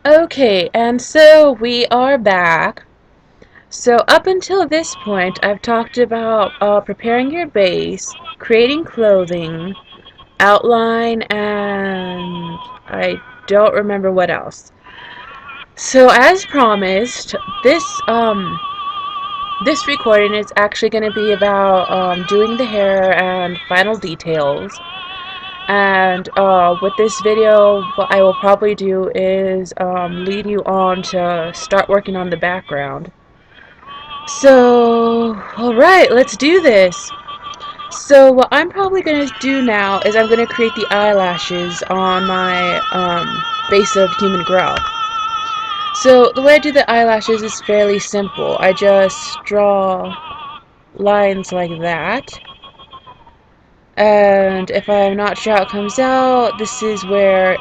Okay, and so we are back. So up until this point, I've talked about preparing your base, creating clothing, outline, and I don't remember what else. So as promised, this recording is actually going to be about doing the hair and final details. And with this video, what I will probably do is lead you on to start working on the background. So, alright, let's do this. So what I'm probably going to do now is I'm going to create the eyelashes on my base of human growl. So the way I do the eyelashes is fairly simple. I just draw lines like that. And if I'm not sure how it comes out, this is where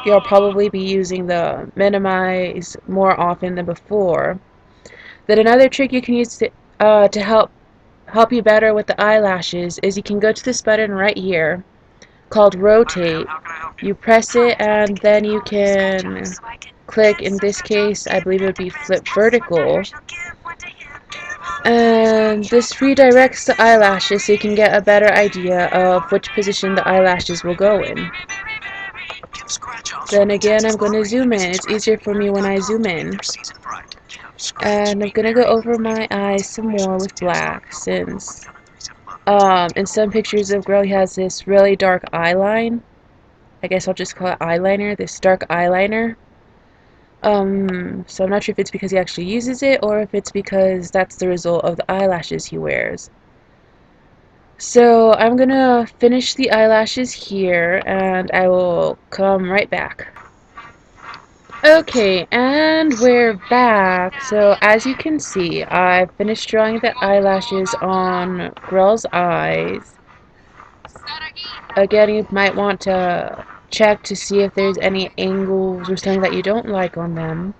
you'll probably be using the minimize more often than before. Then another trick you can use to help you better with the eyelashes is you can go to this button right here called rotate. You press it and then you can click, in this case I believe it would be flip vertical, and this redirects the eyelashes so you can get a better idea of which position the eyelashes will go in. Then again, I'm going to zoom in. It's easier for me when I zoom in. And I'm going to go over my eyes some more with black, since in some pictures of Girl he has this really dark eyeline. I guess I'll just call it eyeliner, this dark eyeliner. So I'm not sure if it's because he actually uses it or if it's because that's the result of the eyelashes he wears. So I'm gonna finish the eyelashes here and I will come right back. Okay, and we're back. So as you can see, I've finished drawing the eyelashes on Grell's eyes. Again, you might want to check to see if there's any angles or something that you don't like on them.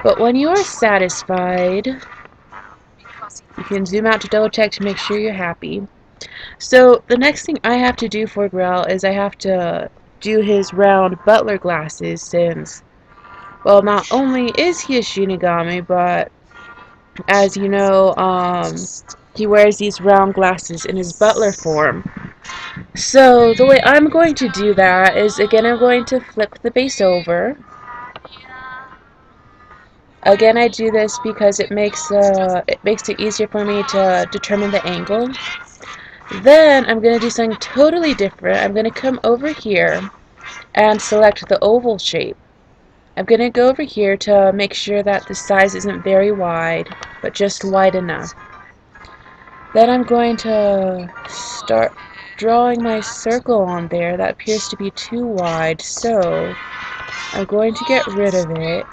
But when you are satisfied, you can zoom out to double check to make sure you're happy. So the next thing I have to do for Grell is I have to do his round butler glasses, since, well, not only is he a Shinigami, but as you know, he wears these round glasses in his butler form. So the way I'm going to do that is, again, I'm going to flip the base over. Again, I do this because it makes it easier for me to determine the angle. Then I'm going to do something totally different. I'm going to come over here and select the oval shape. I'm going to go over here to make sure that the size isn't very wide, but just wide enough. Then I'm going to start drawing my circle on there. That appears to be too wide, so I'm going to get rid of it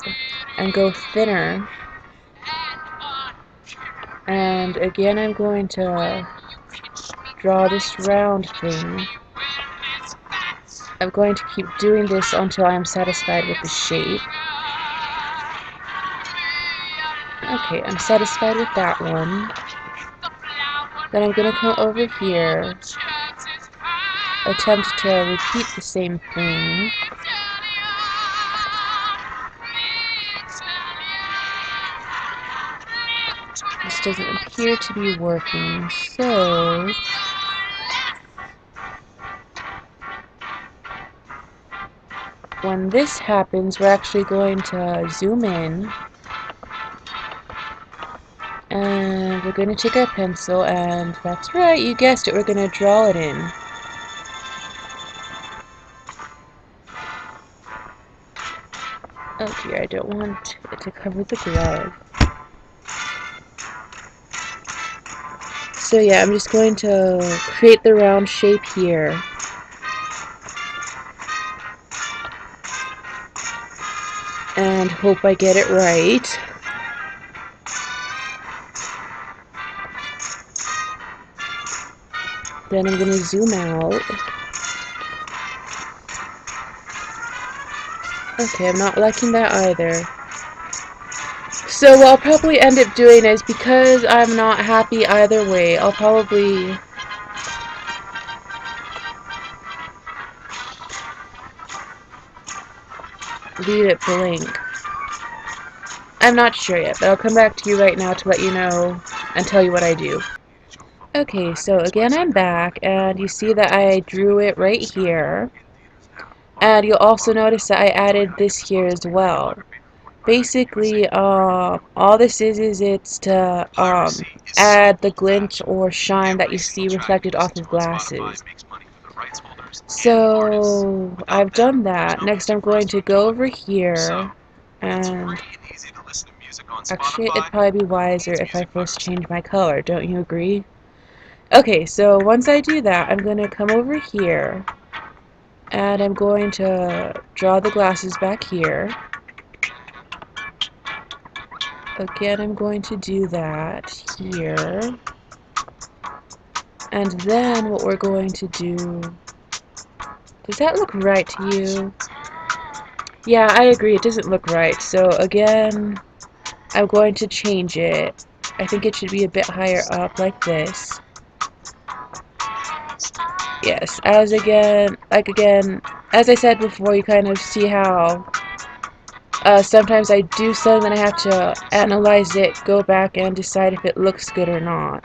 and go thinner. And again, I'm going to draw this round thing. I'm going to keep doing this until I'm satisfied with the shape. Okay, I'm satisfied with that one. Then I'm going to come over here, attempt to repeat the same thing. This doesn't appear to be working, so when this happens, we're actually going to zoom in, and we're going to take our pencil, and that's right, you guessed it, we're going to draw it in. Oh dear, I don't want it to cover the glove. So yeah, I'm just going to create the round shape here. And hope I get it right. Then I'm going to zoom out. Okay, I'm not liking that either. So what I'll probably end up doing is, because I'm not happy either way, I'll probably leave it blank. I'm not sure yet, but I'll come back to you right now to let you know and tell you what I do. Okay, so again I'm back, and you see that I drew it right here. And you'll also notice that I added this here as well. Basically, all this is it's to add the glint or shine that you see reflected off of glasses. So I've done that. Next I'm going to go over here, and actually it'd probably be wiser if I first change my color, don't you agree? Okay, so once I do that, I'm going to come over here, and I'm going to draw the glasses back here. Again, I'm going to do that here. And then what we're going to do... Does that look right to you? Yeah, I agree, it doesn't look right. So again, I'm going to change it. I think it should be a bit higher up, like this. Yes, as I said before, you kind of see how sometimes I do something and I have to analyze it, go back and decide if it looks good or not.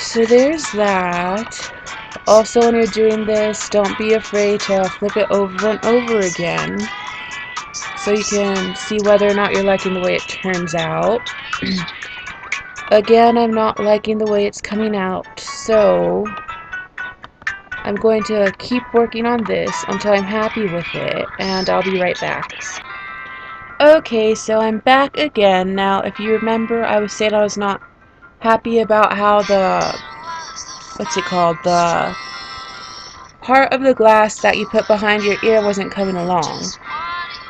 So there's that. Also, when you're doing this, don't be afraid to flip it over and over again, so you can see whether or not you're liking the way it turns out. Again, I'm not liking the way it's coming out, so I'm going to keep working on this until I'm happy with it, and I'll be right back. Okay, so I'm back again. Now, if you remember, I was saying I was not happy about how the part of the glass that you put behind your ear wasn't coming along.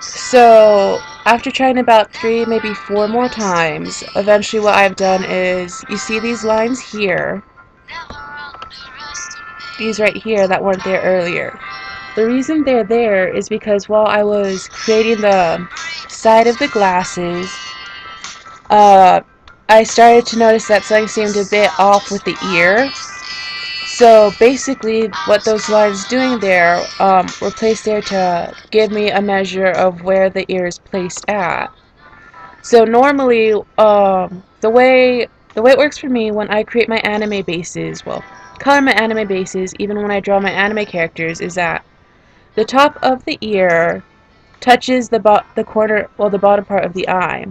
So after trying about 3, maybe 4 more times, eventually what I've done is, you see these lines here, these right here that weren't there earlier. The reason they're there is because while I was creating the side of the glasses, I started to notice that something seemed a bit off with the ear. So basically what those lines doing there were placed there to give me a measure of where the ear is placed at. So normally the way it works for me when I create my anime bases, well, color my anime bases, even when I draw my anime characters, is that the top of the ear touches the bottom part of the eye.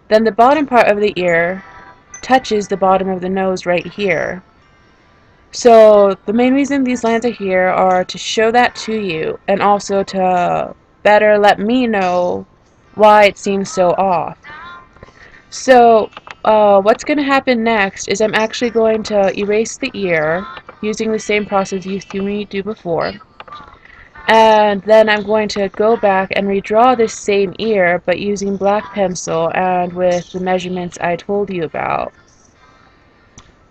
Then the bottom part of the ear touches the bottom of the nose right here. So the main reason these lines are here are to show that to you, and also to better let me know why it seems so off. So what's going to happen next is I'm actually going to erase the ear using the same process you saw me do before. And then I'm going to go back and redraw this same ear, but using black pencil and with the measurements I told you about.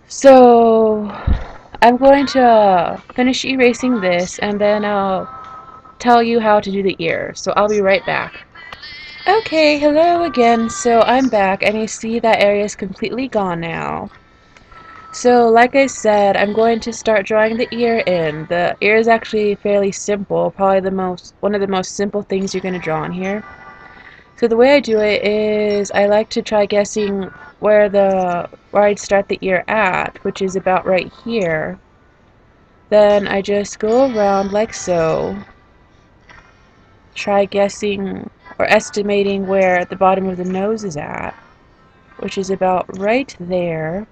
So I'm going to finish erasing this, and then I'll tell you how to do the ear. So I'll be right back. Okay, hello again. So I'm back, and you see that area is completely gone now. So like I said, I'm going to start drawing the ear in. The ear is actually fairly simple, probably one of the most simple things you're going to draw in here. So the way I do it is I like to try guessing where I'd start the ear at, which is about right here. Then I just go around like so, try guessing or estimating where the bottom of the nose is at, which is about right there.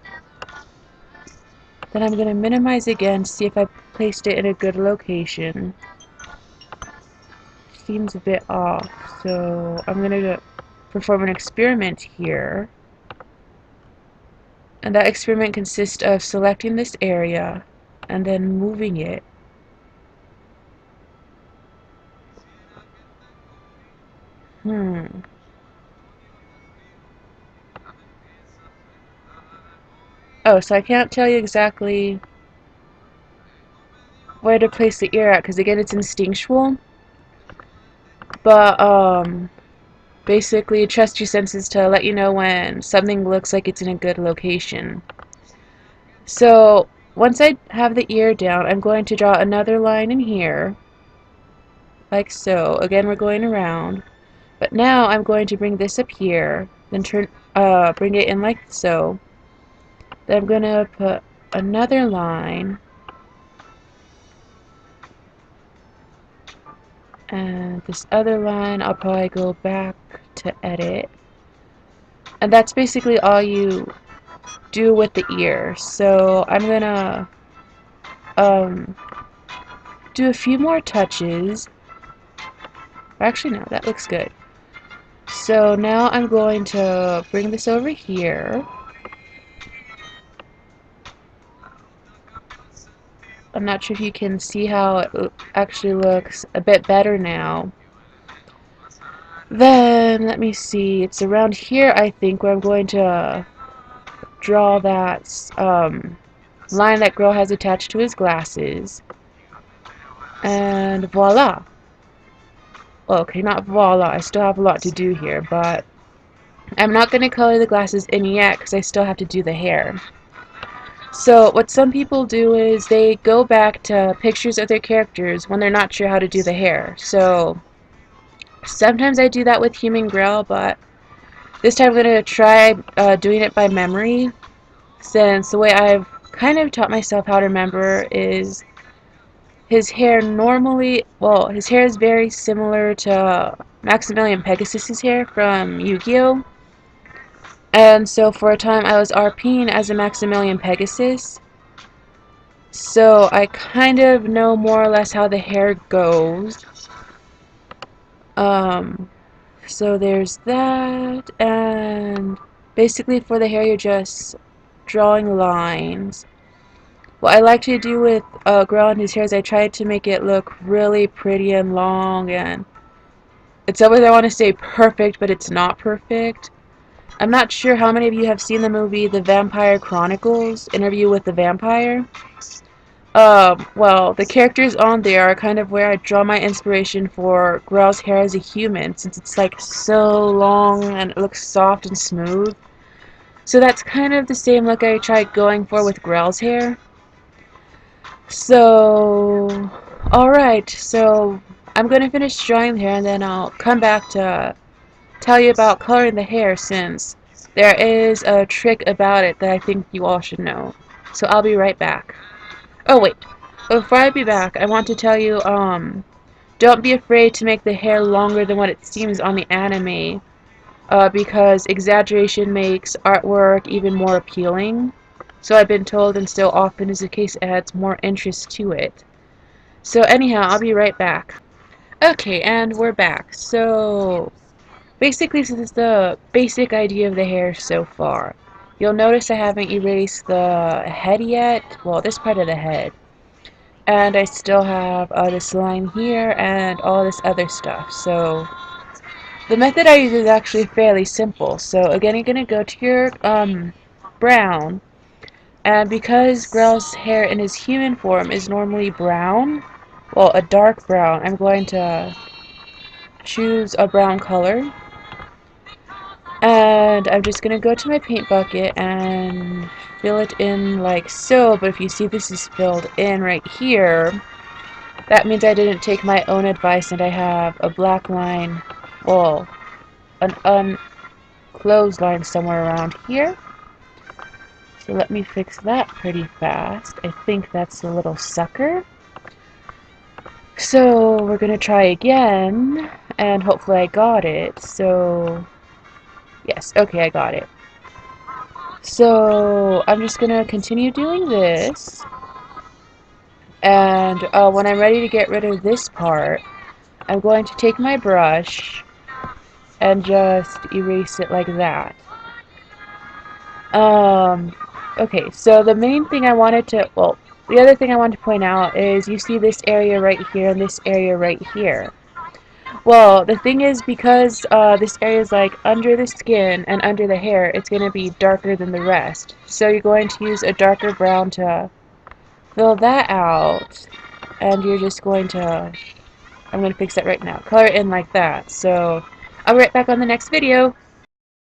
Then I'm going to minimize again, see if I placed it in a good location. Seems a bit off, so I'm going to perform an experiment here. And that experiment consists of selecting this area and then moving it. Oh, so I can't tell you exactly where to place the ear at, because again it's instinctual. But basically trust your senses to let you know when something looks like it's in a good location. So once I have the ear down, I'm going to draw another line in here, like so. Again, we're going around. But now I'm going to bring this up here, then bring it in like so. Then I'm going to put another line. And this other line, I'll probably go back to edit. And that's basically all you do with the ear. So I'm going to do a few more touches. Actually, no, that looks good. So now I'm going to bring this over here. I'm not sure if you can see how it actually looks a bit better now. Then, let me see, it's around here, I think, where I'm going to draw that line that Girl has attached to his glasses. And voila! Well, okay, not voila, I still have a lot to do here, but I'm not going to color the glasses in yet because I still have to do the hair. So what some people do is they go back to pictures of their characters when they're not sure how to do the hair. So sometimes I do that with Human Grail, but this time I'm going to try doing it by memory, since the way I've kind of taught myself how to remember is his hair normally, well, his hair is very similar to Maximilian Pegasus's hair from Yu-Gi-Oh! And so for a time I was RPing as a Maximilian Pegasus. So I kind of know more or less how the hair goes. So there's that, and basically for the hair you're just drawing lines. What I like to do with Girl and his hair is I try to make it look really pretty and long, and it's always, I want to say perfect, but it's not perfect. I'm not sure how many of you have seen the movie The Vampire Chronicles, Interview with the Vampire. Well, the characters on there are kind of where I draw my inspiration for Growl's hair as a human, since it's like so long and it looks soft and smooth. So that's kind of the same look I tried going for with Growl's hair. So, alright, so I'm going to finish drawing the hair and then I'll come back to tell you about coloring the hair, since there is a trick about it that I think you all should know. So I'll be right back. Oh wait, before I be back, I want to tell you, don't be afraid to make the hair longer than what it seems on the anime, because exaggeration makes artwork even more appealing. So I've been told, and still often is the case, adds more interest to it. So anyhow, I'll be right back. Okay, and we're back. So basically, this is the basic idea of the hair so far. You'll notice I haven't erased the head yet, well, this part of the head. And I still have this line here and all this other stuff. So the method I use is actually fairly simple. So again, you're going to go to your brown. And because Grell's hair in his human form is normally brown, well, a dark brown, I'm going to choose a brown color. And I'm just going to go to my paint bucket and fill it in like so. But if you see this is filled in right here, that means I didn't take my own advice and I have a black line, well, an unclosed line somewhere around here. So let me fix that pretty fast. I think that's a little sucker. So we're going to try again, and hopefully I got it. So yes, okay, I got it. So I'm just going to continue doing this. And when I'm ready to get rid of this part, I'm going to take my brush and just erase it like that. Okay, so the main thing I wanted to, well, the other thing I wanted to point out is you see this area right here and this area right here. Well, the thing is, because this area is like under the skin and under the hair, it's going to be darker than the rest. So you're going to use a darker brown to fill that out, and you're just going to, I'm going to fix that right now, color it in like that. So I'll be right back on the next video.